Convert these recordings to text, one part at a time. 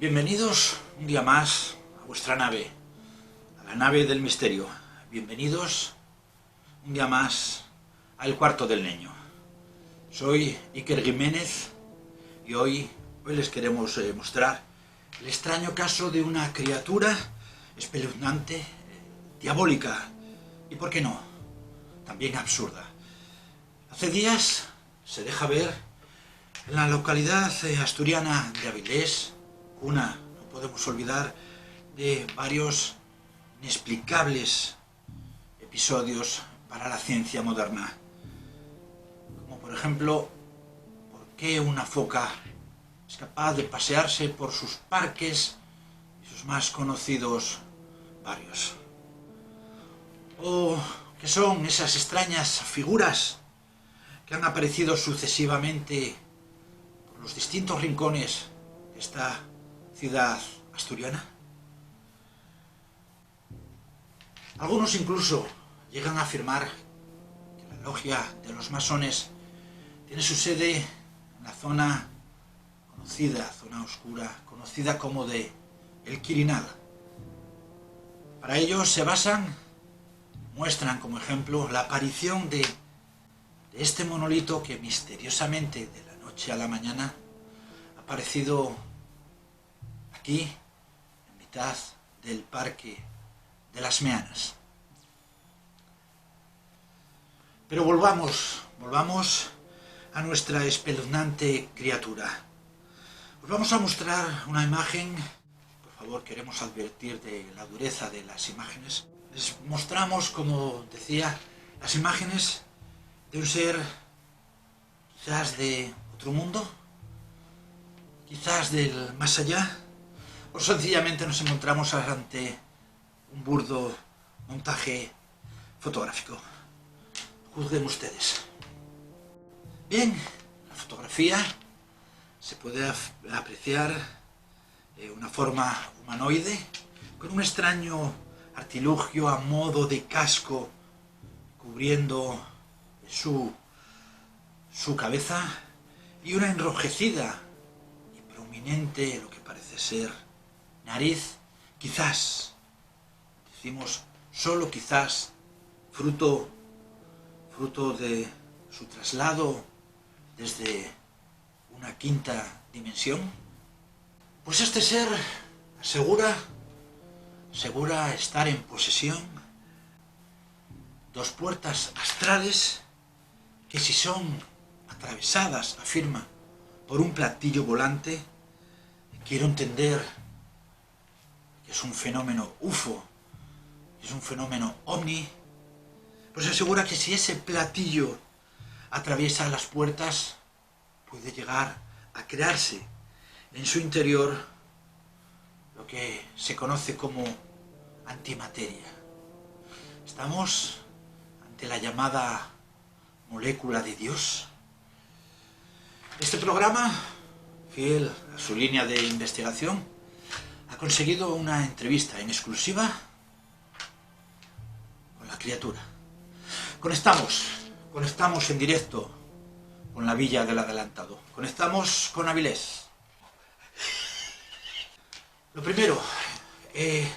Bienvenidos un día más a vuestra nave, a la nave del misterio. Bienvenidos un día más al cuarto del niño. Soy Iker Jiménez y hoy les queremos mostrar el extraño caso de una criatura espeluznante, diabólica y, ¿por qué no?, también absurda. Hace días se deja ver en la localidad asturiana de Avilés, no podemos olvidar, de varios inexplicables episodios para la ciencia moderna. Como por ejemplo, ¿por qué una foca es capaz de pasearse por sus parques y sus más conocidos barrios? ¿O qué son esas extrañas figuras que han aparecido sucesivamente por los distintos rincones de esta ciudad asturiana? Algunos incluso llegan a afirmar que la logia de los masones tiene su sede en la zona oscura, conocida como de El Quirinal. Para ello se basan, muestran como ejemplo la aparición de este monolito que misteriosamente de la noche a la mañana ha aparecido aquí, en mitad del Parque de las Meanas. Pero volvamos a nuestra espeluznante criatura. Os vamos a mostrar una imagen. Por favor, queremos advertir de la dureza de las imágenes. Les mostramos, como decía, las imágenes de un ser quizás de otro mundo, quizás del más allá, o sencillamente nos encontramos ante un burdo montaje fotográfico. Juzguen ustedes. Bien, en la fotografía se puede apreciar una forma humanoide con un extraño artilugio a modo de casco cubriendo su cabeza y una enrojecida y prominente, lo que parece ser, nariz, quizás, decimos solo quizás, fruto de su traslado desde una quinta dimensión. Pues este ser asegura estar en posesión dos puertas astrales que, si son atravesadas, afirma, por un platillo volante, quiero entender que es un fenómeno UFO, es un fenómeno ovni, pues asegura que si ese platillo atraviesa las puertas, puede llegar a crearse en su interior lo que se conoce como antimateria. Estamos ante la llamada molécula de Dios. Este programa, fiel a su línea de investigación, ha conseguido una entrevista en exclusiva con la criatura. Conectamos en directo con la Villa del Adelantado. Conectamos con Avilés. Lo primero, ¿de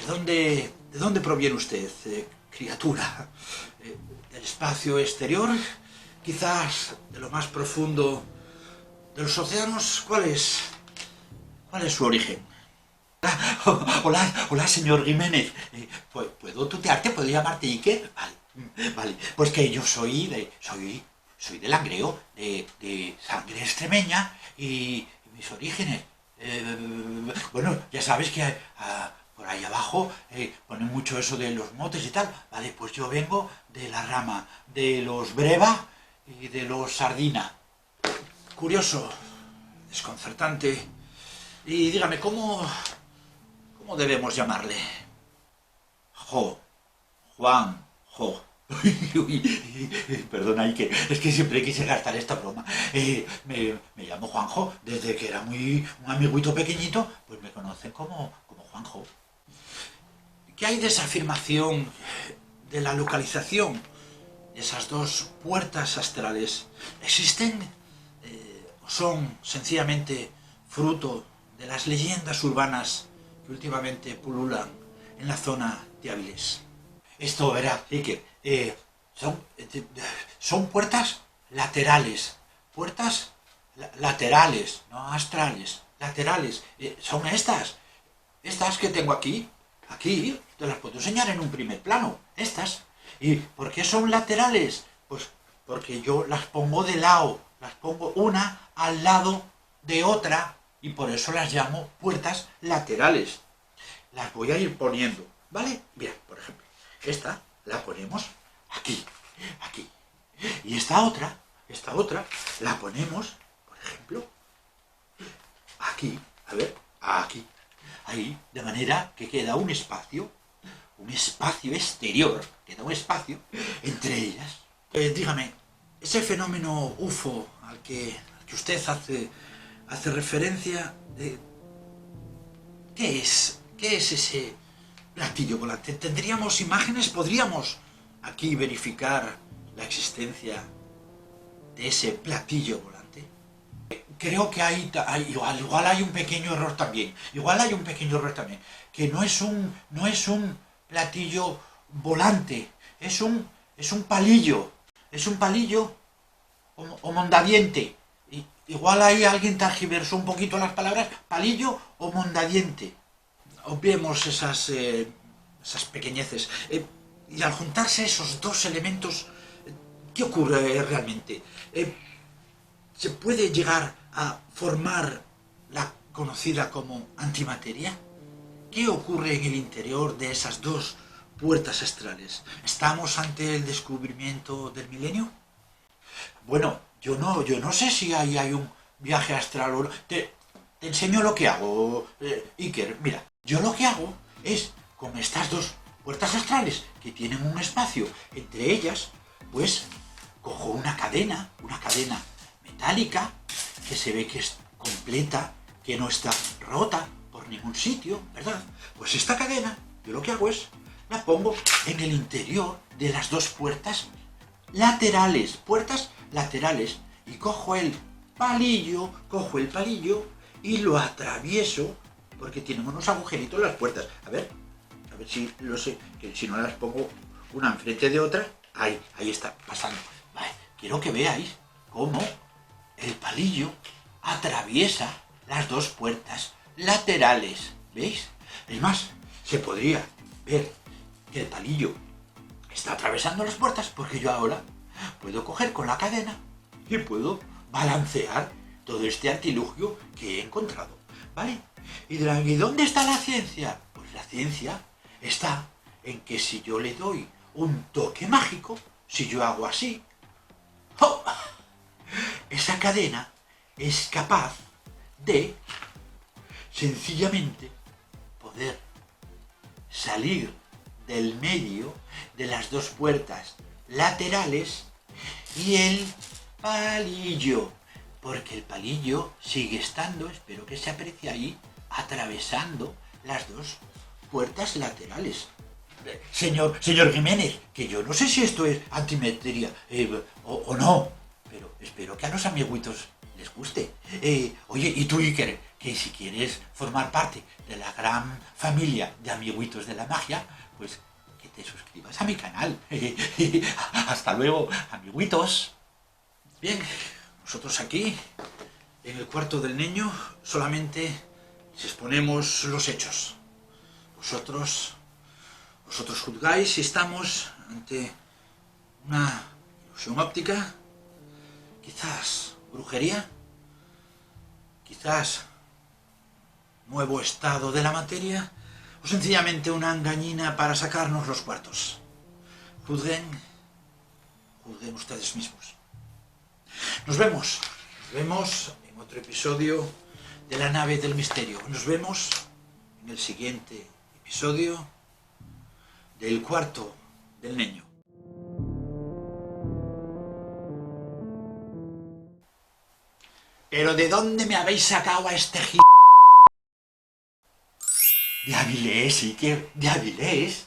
dónde proviene usted, criatura? ¿Del espacio exterior? ¿Quizás de lo más profundo de los océanos? ¿Cuál es su origen? Hola, señor Jiménez. ¿Puedo tutearte? ¿Puedo llamarte Iker? Vale. Pues que yo soy de Langreo, de sangre extremeña, y mis orígenes. Bueno, ya sabes que por ahí abajo ponen mucho eso de los motes y tal. Vale, pues yo vengo de la rama de los Breva y de los Sardina. Curioso, desconcertante. Y dígame, ¿cómo debemos llamarle? Juan. Perdona, Ike, es que siempre quise gastar esta broma. Me llamo Juanjo. Desde que era un amiguito pequeñito, pues me conocen como Juanjo. ¿Qué hay de esa afirmación de la localización de esas dos puertas astrales? ¿Existen o son sencillamente fruto de las leyendas urbanas que últimamente pululan en la zona de Avilés. Esto, verá, Iker, son puertas laterales, puertas laterales, no astrales, laterales. Son estas que tengo aquí, te las puedo enseñar en un primer plano, estas. ¿Y por qué son laterales? Pues porque yo las pongo de lado, las pongo una al lado de otra y por eso las llamo puertas laterales. Las voy a ir poniendo, ¿vale? Bien, por ejemplo, esta la ponemos aquí. Y esta otra, la ponemos, por ejemplo, aquí, a ver, aquí, ahí, de manera que queda un espacio exterior, queda un espacio entre ellas. Dígame, ese fenómeno UFO al que usted hace referencia, ¿qué es ese platillo volante? ¿Tendríamos imágenes? ¿Podríamos aquí verificar la existencia de ese platillo volante? Creo que igual hay un pequeño error también. Que no es un platillo volante, es un palillo. Es un palillo o mondadiente. Igual ahí alguien tergiversó un poquito las palabras, palillo o mondadiente. Obviemos esas pequeñeces. Y al juntarse esos dos elementos, ¿qué ocurre realmente? ¿Se puede llegar a formar la conocida como antimateria? ¿Qué ocurre en el interior de esas dos puertas astrales? ¿Estamos ante el descubrimiento del milenio? Bueno, yo no sé si ahí hay un viaje astral o no. Te enseño lo que hago, Iker. Mira, yo lo que hago es, con estas dos puertas astrales que tienen un espacio entre ellas, pues cojo una cadena metálica, que se ve que es completa, que no está rota por ningún sitio, ¿verdad? Pues esta cadena, yo lo que hago es, la pongo en el interior de las dos puertas laterales, y cojo el palillo y lo atravieso, porque tienen unos agujeritos las puertas. A ver si lo sé, que si no las pongo una enfrente de otra, ahí está pasando. Vale, quiero que veáis cómo el palillo atraviesa las dos puertas laterales, ¿veis? Es más, se podría ver que el palillo está atravesando las puertas porque yo ahora puedo coger con la cadena y puedo balancear todo este artilugio que he encontrado, ¿vale? Y dirán, ¿y dónde está la ciencia? Pues la ciencia está en que si yo le doy un toque mágico, si yo hago así, ¡oh!, esa cadena es capaz de sencillamente poder salir del medio de las dos puertas laterales y el palillo, porque el palillo sigue estando, espero que se aprecie ahí, atravesando las dos puertas laterales. Señor Jiménez, que yo no sé si esto es antimateria o no, pero espero que a los amiguitos les guste. Oye, y tú, Iker, que si quieres formar parte de la gran familia de amiguitos de la magia, pues que te suscribas a mi canal. Hasta luego, amiguitos. Bien, nosotros aquí, en el cuarto del niño, solamente les exponemos los hechos. Vosotros juzgáis si estamos ante una ilusión óptica, quizás brujería, quizás nuevo estado de la materia, o sencillamente una engañina para sacarnos los cuartos. Juzguen ustedes mismos. Nos vemos en otro episodio de La Nave del Misterio. Nos vemos en el siguiente episodio del Cuarto del Niño. ¿Pero de dónde me habéis sacado a este g...? De Avilés, Iker, de Avilés.